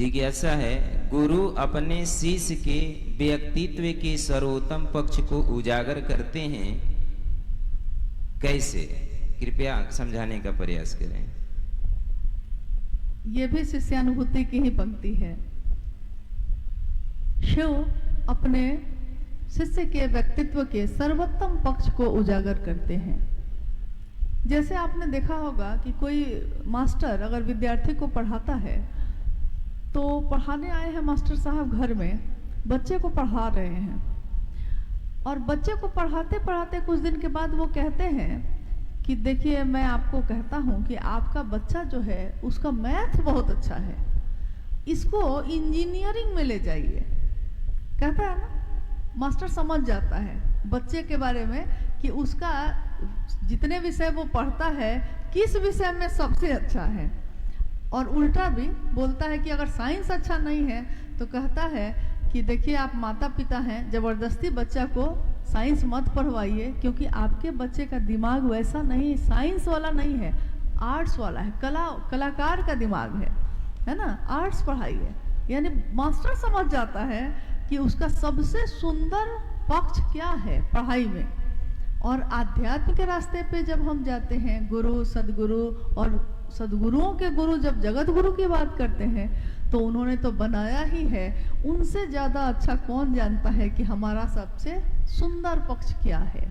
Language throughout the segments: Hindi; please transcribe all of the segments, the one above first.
जिज्ञासा है, गुरु अपने शिष्य के व्यक्तित्व के सर्वोत्तम पक्ष को उजागर करते हैं कैसे? कृपया समझाने का प्रयास करें। ये भी शिष्यानुभूति की ही पंक्ति है। शिव अपने शिष्य के व्यक्तित्व के सर्वोत्तम पक्ष को उजागर करते हैं। जैसे आपने देखा होगा कि कोई मास्टर अगर विद्यार्थी को पढ़ाता है तो पढ़ाने आए हैं मास्टर साहब घर में, बच्चे को पढ़ा रहे हैं और बच्चे को पढ़ाते पढ़ाते कुछ दिन के बाद वो कहते हैं कि देखिए मैं आपको कहता हूँ कि आपका बच्चा जो है उसका मैथ बहुत अच्छा है, इसको इंजीनियरिंग में ले जाइए। कहता है ना, मास्टर समझ जाता है बच्चे के बारे में कि उसका जितने विषय वो पढ़ता है किस विषय में सबसे अच्छा है। और उल्टा भी बोलता है कि अगर साइंस अच्छा नहीं है तो कहता है कि देखिए आप माता पिता हैं, जबरदस्ती बच्चा को साइंस मत पढ़वाइए क्योंकि आपके बच्चे का दिमाग वैसा नहीं, साइंस वाला नहीं है, आर्ट्स वाला है, कलाकार का दिमाग है ना, आर्ट्स पढ़ाइए। यानी मास्टर समझ जाता है कि उसका सबसे सुंदर पक्ष क्या है पढ़ाई में। और आध्यात्म के रास्ते पे जब हम जाते हैं, गुरु सदगुरु और सदगुरुओं के गुरु जब जगत गुरु की बात करते हैं तो उन्होंने तो बनाया ही है, उनसे ज़्यादा अच्छा कौन जानता है कि हमारा सबसे सुंदर पक्ष क्या है।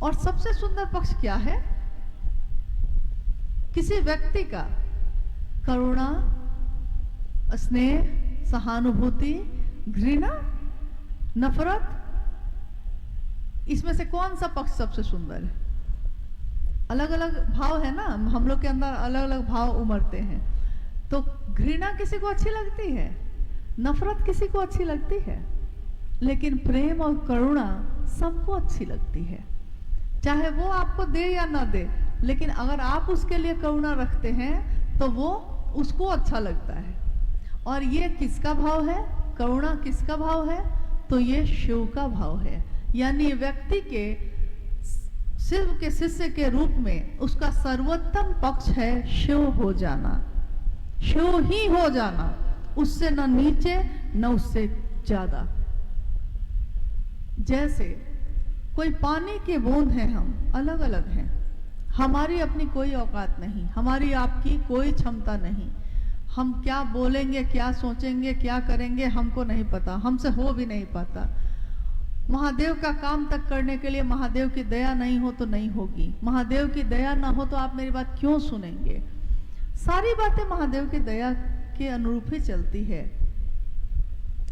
और सबसे सुंदर पक्ष क्या है? किसी व्यक्ति का करुणा, स्नेह, सहानुभूति, घृणा, नफरत, इसमें से कौन सा पक्ष सबसे सुंदर है? अलग अलग भाव है ना, हम लोग के अंदर अलग अलग भाव उमड़ते हैं। तो घृणा किसी को अच्छी लगती है, नफरत किसी को अच्छी लगती है, लेकिन प्रेम और करुणा सबको अच्छी लगती है। चाहे वो आपको दे या ना दे, लेकिन अगर आप उसके लिए करुणा रखते हैं तो वो उसको अच्छा लगता है। और ये किसका भाव है? करुणा किसका भाव है? तो ये शिव का भाव है। यानी व्यक्ति के शिव के शिष्य के रूप में उसका सर्वोत्तम पक्ष है शिव हो जाना, शिव ही हो जाना, उससे न नीचे न उससे ज्यादा। जैसे कोई पानी के बूंद हैं, हम अलग अलग हैं, हमारी अपनी कोई औकात नहीं, हमारी आपकी कोई क्षमता नहीं, हम क्या बोलेंगे, क्या सोचेंगे, क्या करेंगे हमको नहीं पता, हमसे हो भी नहीं पाता। महादेव का काम तक करने के लिए महादेव की दया नहीं हो तो नहीं होगी, महादेव की दया ना हो तो आप मेरी बात क्यों सुनेंगे। सारी बातें महादेव की दया के अनुरूप ही चलती है।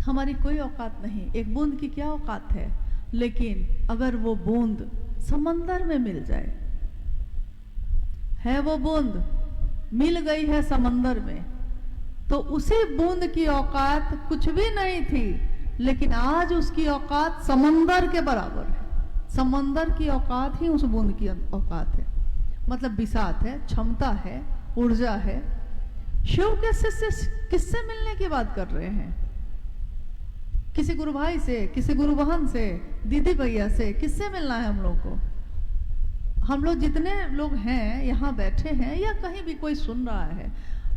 हमारी कोई औकात नहीं, एक बूंद की क्या औकात है। लेकिन अगर वो बूंद समंदर में मिल जाए, है वो बूंद मिल गई है समंदर में, तो उसी बूंद की औकात कुछ भी नहीं थी, लेकिन आज उसकी औकात समंदर के बराबर है। समंदर की औकात ही उस बूंद की औकात है, मतलब बिसात है, क्षमता है, ऊर्जा है। शिव के शिष्य किससे मिलने की बात कर रहे हैं? किसी गुरु भाई से, किसी गुरु बहन से, दीदी भैया से, किससे मिलना है हम लोग को? हम लोग जितने लोग हैं यहाँ बैठे हैं या कहीं भी कोई सुन रहा है,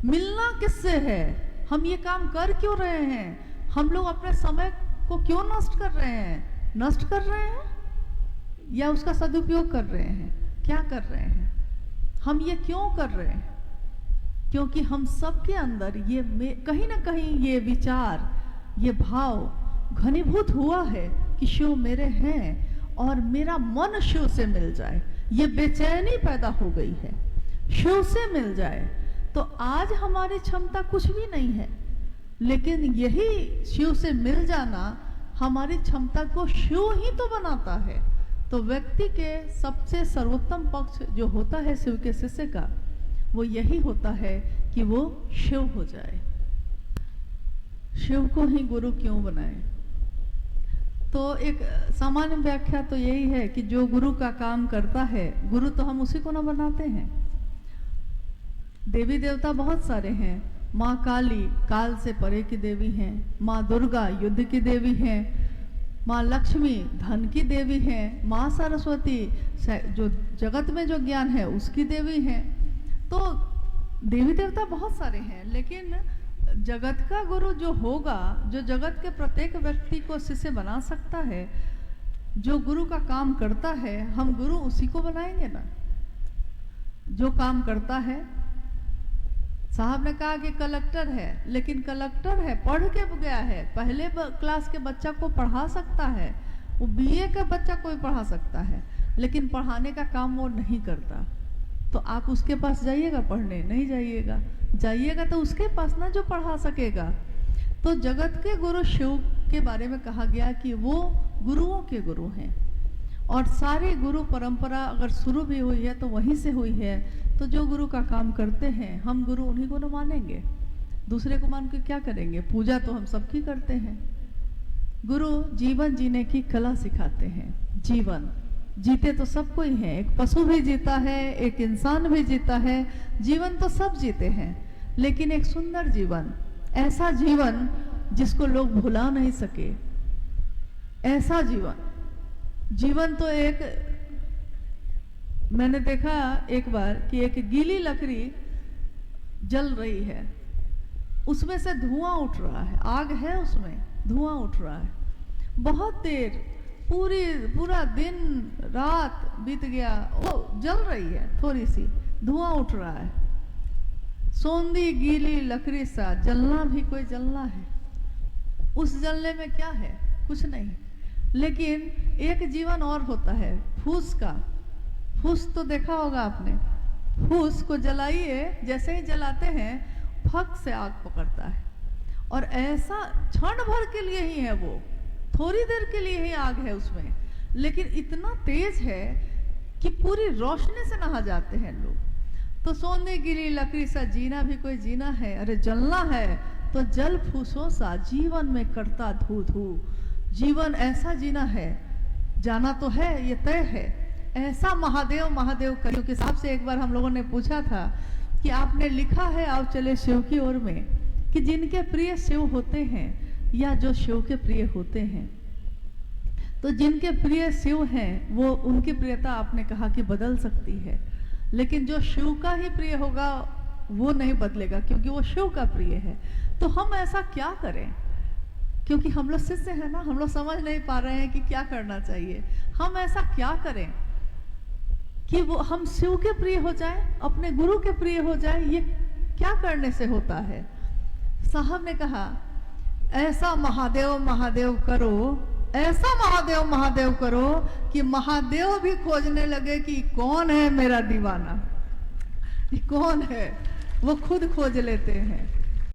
मिलना किससे है? हम ये काम कर क्यों रहे हैं? हम लोग अपने समय को क्यों नष्ट कर रहे हैं? नष्ट कर रहे हैं या उसका सदुपयोग कर रहे हैं? क्या कर रहे हैं? हम ये क्यों कर रहे हैं? क्योंकि हम सबके अंदर ये कहीं ना कहीं ये विचार, ये भाव घनीभूत हुआ है कि शिव मेरे हैं और मेरा मन शिव से मिल जाए, ये बेचैनी पैदा हो गई है। शिव से मिल जाए तो आज हमारी क्षमता कुछ भी नहीं है, लेकिन यही शिव से मिल जाना हमारी क्षमता को शिव ही तो बनाता है। तो व्यक्ति के सबसे सर्वोत्तम पक्ष जो होता है शिव के शिष्य का, वो यही होता है कि वो शिव हो जाए। शिव को ही गुरु क्यों बनाए? तो एक सामान्य व्याख्या तो यही है कि जो गुरु का काम करता है, गुरु तो हम उसी को ना बनाते हैं। देवी देवता बहुत सारे हैं, माँ काली काल से परे की देवी हैं, माँ दुर्गा युद्ध की देवी हैं, माँ लक्ष्मी धन की देवी हैं, माँ सरस्वती जो जगत में जो ज्ञान है उसकी देवी हैं। तो देवी देवता बहुत सारे हैं, लेकिन जगत का गुरु जो होगा, जो जगत के प्रत्येक व्यक्ति को शिष्य बना सकता है, जो गुरु का काम करता है, हम गुरु उसी को बनाएंगे ना। जो काम करता है, साहब ने कहा कि कलेक्टर है, लेकिन कलेक्टर है, पढ़ के गया है, पहले क्लास के बच्चा को पढ़ा सकता है, वो बीए का बच्चा कोई पढ़ा सकता है, लेकिन पढ़ाने का काम वो नहीं करता। तो आप उसके पास जाइएगा पढ़ने? नहीं जाइएगा। जाइएगा तो उसके पास ना, जो पढ़ा सकेगा। तो जगत के गुरु शिव के बारे में कहा गया कि वो गुरुओं के गुरु हैं, और सारी गुरु परंपरा अगर शुरू भी हुई है तो वहीं से हुई है। तो जो गुरु का काम करते हैं, हम गुरु उन्हीं को न मानेंगे, दूसरे को मान के क्या करेंगे? पूजा तो हम सबकी करते हैं। गुरु जीवन जीने की कला सिखाते हैं। जीवन जीते तो सब कोई है, एक पशु भी जीता है, एक इंसान भी जीता है, जीवन तो सब जीते हैं, लेकिन एक सुंदर जीवन, ऐसा जीवन जिसको लोग भुला नहीं सके, ऐसा जीवन तो एक, मैंने देखा एक बार कि एक गीली लकड़ी जल रही है, उसमें से धुआं उठ रहा है, आग है उसमें, धुआं उठ रहा है, बहुत देर, पूरा दिन रात बीत गया, वो जल रही है, थोड़ी सी धुआं उठ रहा है, सोंधी गीली लकड़ी सा, जलना भी कोई जलना है। उस जलने में क्या है? कुछ नहीं। लेकिन एक जीवन और होता है, फूस का। फूस तो देखा होगा आपने, फूस को जलाइए, जैसे ही जलाते हैं फक से आग पकड़ता है, और ऐसा क्षण भर के लिए ही है, वो थोड़ी देर के लिए ही आग है उसमें, लेकिन इतना तेज है कि पूरी रोशनी से नहा जाते हैं लोग। तो सोने गिरी लकड़ी सा जीना भी कोई जीना है, अरे जलना है तो जल फूसों सा जीवन में करता धू धू। जीवन ऐसा जीना है, जाना तो है, ये तय है, ऐसा महादेव महादेव करियो। के साहब से एक बार हम लोगों ने पूछा था कि आपने लिखा है आओ चले शिव की ओर में, कि जिनके प्रिय शिव होते हैं या जो शिव के प्रिय होते हैं, तो जिनके प्रिय शिव हैं वो, उनकी प्रियता आपने कहा कि बदल सकती है, लेकिन जो शिव का ही प्रिय होगा वो नहीं बदलेगा, क्योंकि वो शिव का प्रिय है। तो हम ऐसा क्या करें? क्योंकि हम लोग शिष्य हैं ना, हम लोग समझ नहीं पा रहे हैं कि क्या करना चाहिए। हम ऐसा क्या करें कि वो हम शिव के प्रिय हो जाएं, अपने गुरु के प्रिय हो जाएं? ये क्या करने से होता है? साहब ने कहा ऐसा महादेव महादेव करो, ऐसा महादेव महादेव करो कि महादेव भी खोजने लगे कि कौन है मेरा दीवाना, कौन है, वो खुद खोज लेते हैं।